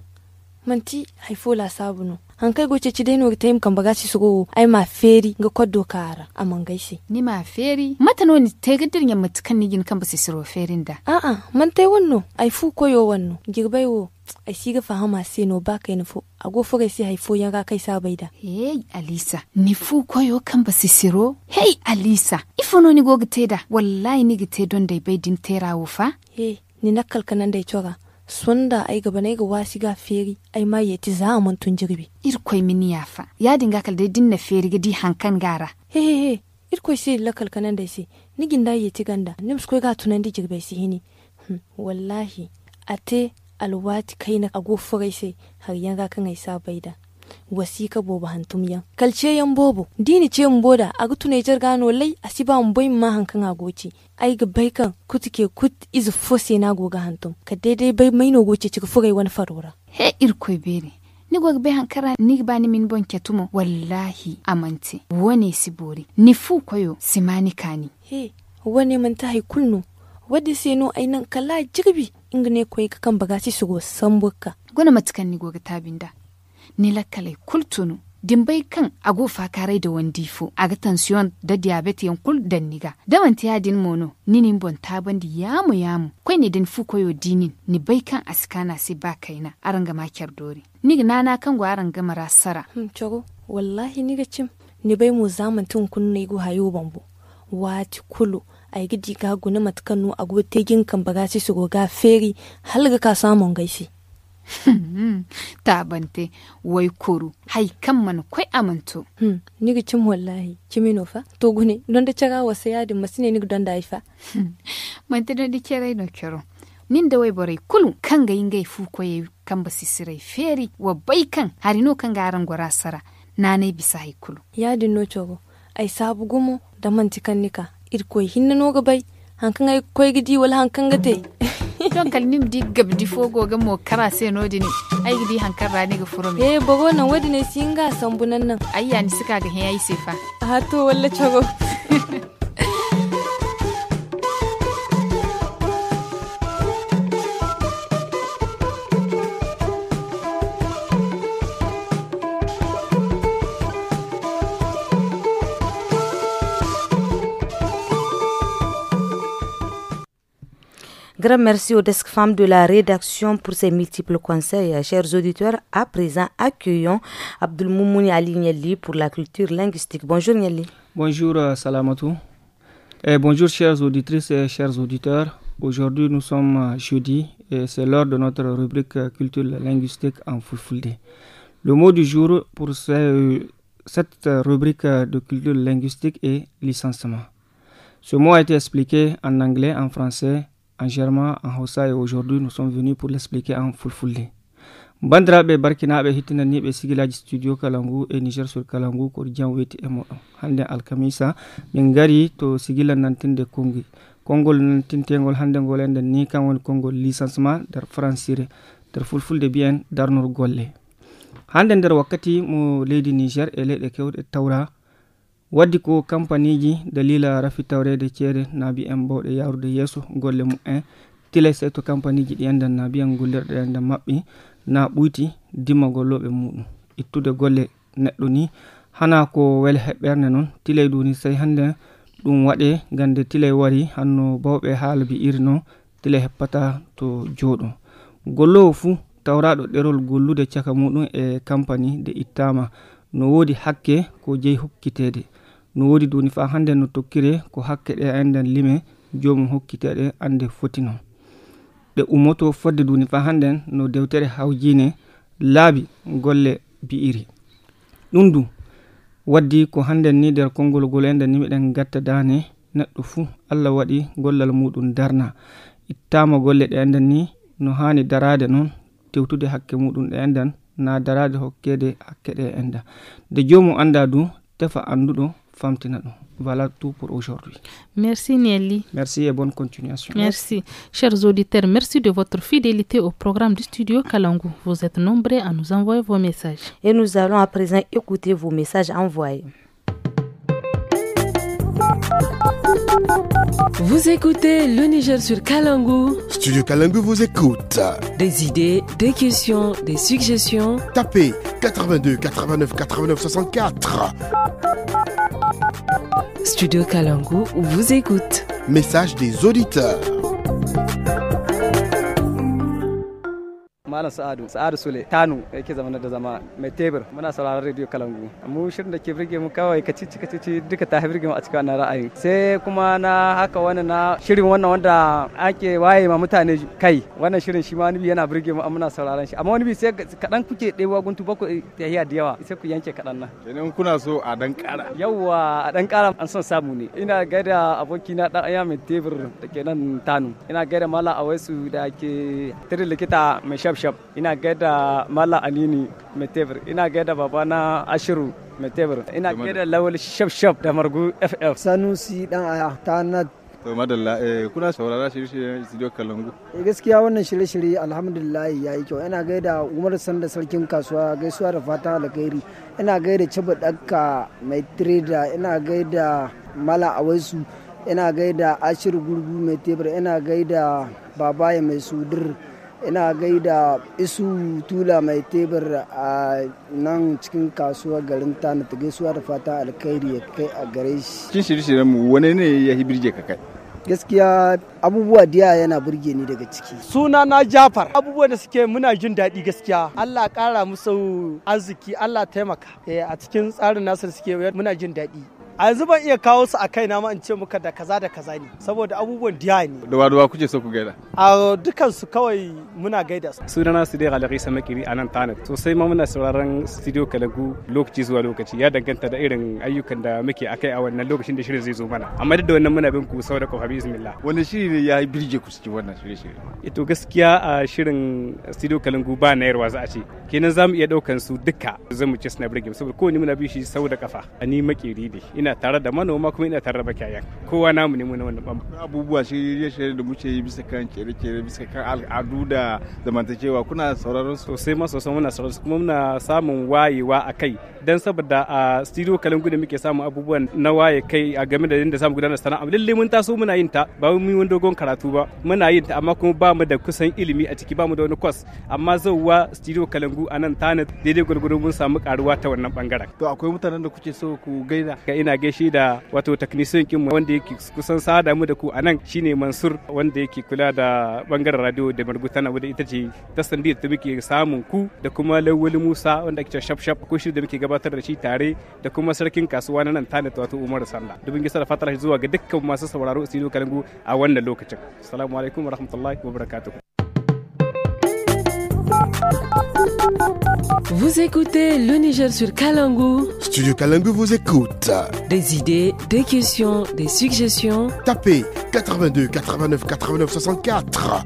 manti haifo la sabu no an kai goce ci dai no ta yim kan baga ci su go ai ma feri ga koddo kara aman gaisi ni ma feri mata no ni te gadir nya matukan ni gin kan ba siro ferin da man tai wonno ai fu koyo wonno girbai wo ai siga fahama sai no baka ni fo ago fo sai haifo yan ga kai sabaida. Hey Alisa, ni fu koyo kan basisiro. Hey Alisa, ifo no ni go giteda. Wallahi ni gite don dai bai din terawo fa. Hey, ni nakal kanan dai choga. Sonda ai gaba ne ga wasi ga feri ai ma yeti za mun tun jirbi. Irkoi mini yafa. Ya dinga kal dai dinna feri gidi hankan gara. He. Irkoi sai lakal kanan dai sai. Ni ginda yeti ganda. Nims ko ga tunan di jirbe si hini. Wallahi ate alwati kaina ago furai sai har yanga kan ai sabaida. Wasika bobo hantum yan. Kalce yan bobo. Dini ce mboda agu tunai jargano lai asiba mboy ma hankan agoci. Ai ga baikan kutike kut izu fose na goga hantum. Ka daidai bai mai no goce cika furai wani farora. He irkoi bere. Ni goga bai hankara ni ba ni min bon ketumo. Wallahi amante. Wone sibori. Ni fu koyo simani kani. He wone man ta hay kulnu. Wadda sai no ainan kala jirbi. Ingane koyi kakan bagasi su go sambuka. Gona matukan ni goga tabinda. Ni lakalai kultunu dimbai kan agofa karai da wandifo aga tension da diabetes yankul da niga da wanti yadin mono ninin bon taban di yamu kwai ne din fu koyo dinin ni bai kan askana si ba kaina aranga makiyar dori niga nana kan go aranga marasara chogo wallahi niga cim ni bai mu zaman tun kun ne go hayo bambo wati kulu ai gidi ga guna matkanu ago tegin kan bagasi su go ga feri halga ka samun gaisi. Tabante wai kuru hai kan man kwai amanto ni ga cin wallahi cimino fa to gune don da caga wasa yadin masine ni don da haifa man ta don da kerai no kero nin da wai bare kulu kan ga ingai fu koye kan basisirai feri wa bai kan harino kan garan gora sara nanai bisa hai kulu yadin no chogo ai sabu gumo da mantikan nika irkoi hinna no ga bai hankan ai koi gidi wala hankan gate don kalnim di gabdi fogo ga mo kara se no dini ai gidi hankar rani ga furo me bogo nan wadi ne singa sambunan nan ayya ni suka ga yayi sefa ha to walla chogo. Grand merci aux desk femmes de la rédaction pour ces multiples conseils. Chers auditeurs, à présent, accueillons Abdelmoumouni Ali Niali pour la culture linguistique. Bonjour Niali. Bonjour Salamatou. Et bonjour chères auditrices et chers auditeurs. Aujourd'hui, nous sommes jeudi et c'est l'heure de notre rubrique culture linguistique en Fulfulde. Le mot du jour pour cette rubrique de culture linguistique est licenciement. Ce mot a été expliqué en anglais, en français, en germain, en hausa et aujourd'hui nous sommes venus pour l'expliquer en fulfulde. Bandiraɓe barkinaɓe hittinaniɓe sigilaji studio Kalangu e Niger sur Kalangu ko jam weti e moɗon. Hande alkamisa min gari to sigila nantinde kongi. Kongol nantintegol hande ngol enden ni kan woni kongol licenciement nder francire nder fulfulde biyen darnor golle. Hande nder wakkati mo leydi Niger e leyɗe kewɗe tawra waddi ko kampaniji dalila rafi tawrede ceede naabi en bawɗe yarude yeeso golle mum tile se to kampaniji ɗi enden naabi en gollirɗe enden maɓɓi na ɓuyti dimma golloɓe muɗum ittude golle neɗɗo ni hana ko wele heɓɓerne noon tiley duni sey hande ɗum waɗe gande tiley wari hanno bawɓe haala bi iri noon tiley heppata to jooɗo gollowo fuu tawraɗo ɗerol gollude caka muɗum e campagnie de ittama no wodi hakke ko jeyi hokkitede no wodi duni fa hande no tokkire ko hakke ɗe enden lime jomum hokkiteɗe ande foti noon ɗe ummoto fodde duni fa handen no dewtere hawjine laabi golle bi'iri ɗum du waddi ko handen ni nder konngol gol enden ni miɗen gatta dane neɗɗo fuu Allah waɗi gollal muɗum darna ittama golle ɗe enden ni no hani darade noon tewtude hakke muɗum ɗe enden na darade hokkede hakke ɗe enda de jomum anda du tefa anduɗo famtina ɗum. Voilà tout pour aujourd'hui. Merci Nieli. Merci et bonne continuation. Merci. Chers auditeurs, merci de votre fidélité au programme du studio Kalangu. Vous êtes nombreux à nous envoyer vos messages. Et nous allons à présent écouter vos messages envoyés. Vous écoutez le Niger sur Kalangu. Studio Kalangu vous écoute. Des idées, des questions, des suggestions. Tapez 82 89 89 64. Studio Kalangu vous écoute. Message des auditeurs. Malam Sa'adu Sule Tanu yake zama da zama mai tebur muna sauraron radio Kalangu mu shirin da ke birge mu kawai kacici duka ta birge mu a cikin wannan ra'ayi sai kuma na haka wannan na shirin wannan wanda ake waye ma mutane kai wannan shirin shi ma wani bi yana birge mu muna sauraron shi amma wani bi sai kadan kuke ɗewa guntu ba ku tahiya da yawa sai ku yanke kadan nan kenan kuna so a dan ƙara yawa a dan ƙara an son samu ne ina gaida abokina dan aya mai tebur da ke nan Tanu ina gaida Malam Awaisu da ke tare likita mai shaf ina gaida Malam Anini mai tebur ina gaida babana Ashiru mai tebur ina gaida Lawal shaf da Margu FF Sanusi dan aya ta na to madalla kuna saurara shirye-shiryen studio Kalangu gaskiya wannan shirye-shirye alhamdulillah yayi kyau ina gaida Umar Sanda sarkin kasuwa gaisuwa da fata alkhairi ina gaida Chaba Dakka mai trader ina gaida Malam Awaisu ina gaida Ashiru Gurgu mai tebur ina gaida Babaye mai sudur ina gaida Isu Tula mai tebur a nan cikin kasuwar garin Tana ta gaisuwa da fata alkhairi ya kai a gare shi cikin shirye-shiryen mu wane ne ya birge ka kai gaskiya abubuwa diya yana burge ni daga ciki suna na Jafar abubuwa da suke muna jin daɗi gaskiya Allah ƙara musu arziki Allah taimaka a cikin tsarin nasu suke muna jin daɗi a yanzu ban iya kawo su a kaina ma in ce muka da kaza ne saboda abubuwan diya ne da wadawa kuke so ku gaida a dukkan su kawai muna gaida su sunana su dai Alhaji Samakiri a nan Tana sosai ma muna sauraron studio Kalangu lokaci zuwa lokaci ya danganta da irin ayyukan da muke akai a wannan lokacin da shirin zai zo mana amma duk da wannan muna bin ku sau da kofa bismillah wani shiri ne ya birge ku cikin wannan shirye to gaskiya a shirin studio Kalangu ba na yarwa za a ce kenan zamu iya daukan su duka zamu ce suna birge saboda kowanne muna bi shi sau da kafa ani makeri ne ina tare da manoma kuma ina tare da bakiyayan kowa namu ne mun wannan abubuwa shirye-shirye da muke yi bisa kan kere-kere bisa kan al'adu da zamantakewa kuna sauraron sosai ma sosai muna sauraron kuma muna samun wayewa a kai dan saboda a studio Kalangu da muke samun abubuwan na waye kai a game da yadda zamu gudanar sana'a lalle mun taso muna yin ta ba mu yi dogon karatu ba muna yin ta amma kuma ba mu da kusan ilimi a ciki ba mu da wani course amma zauwa studio Kalangu a nan Tana daidai gurgurun mun samu karuwa ta wannan bangaren to akwai mutanen da kuke so ku gaida ina gaishe da wato technician kin mu wanda yake kusan sada mu da ku anan shine Mansur wanda yake kula da bangaren radio da Margutana wanda ita ce ta sandiyar da muke samun ku da kuma Lawali Musa wanda ake shaf ko shi da muke gabatar da shi tare da kuma sarkin kasuwa na nan Tana wato Umar Salla dubin gisa da fatar zuwa ga dukkan masu sauraro studio Kalangu a wannan lokacin assalamu alaikum warahmatullahi wabarakatuh. Vous écoutez le Niger sur Kalangu. Studio Kalangu vous écoute. Des idées, des questions, des suggestions. Tapez 82 89 89 64.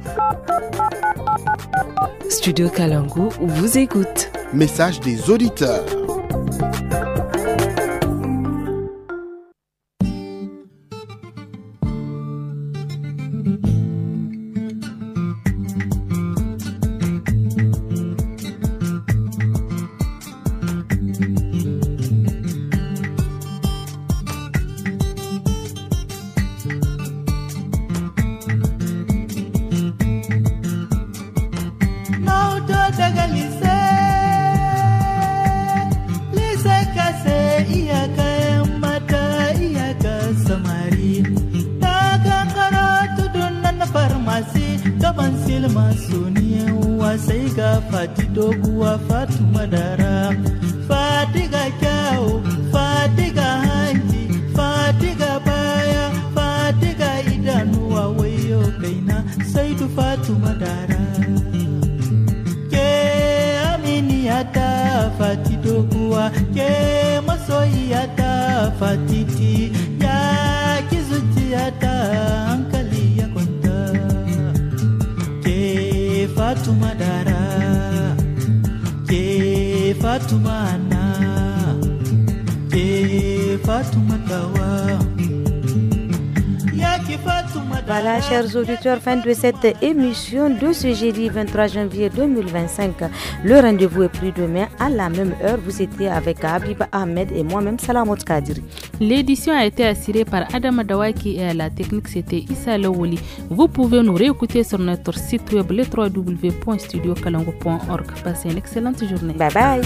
Studio Kalangu vous écoute. Message des auditeurs. Voilà, chers auditeurs, fin de cette émission de ce jeudi 23 janvier 2025. Le rendez-vous est pris demain à la même heure. Vous étiez avec Habiba Ahmed et moi-même Salamot Kadiri. L'édition a été assurée par Adam Adawaki et à la technique c'était Issa Lawoli. Vous pouvez nous réécouter sur notre site web le www.studiokalango.org. Passez une excellente journée. Bye bye.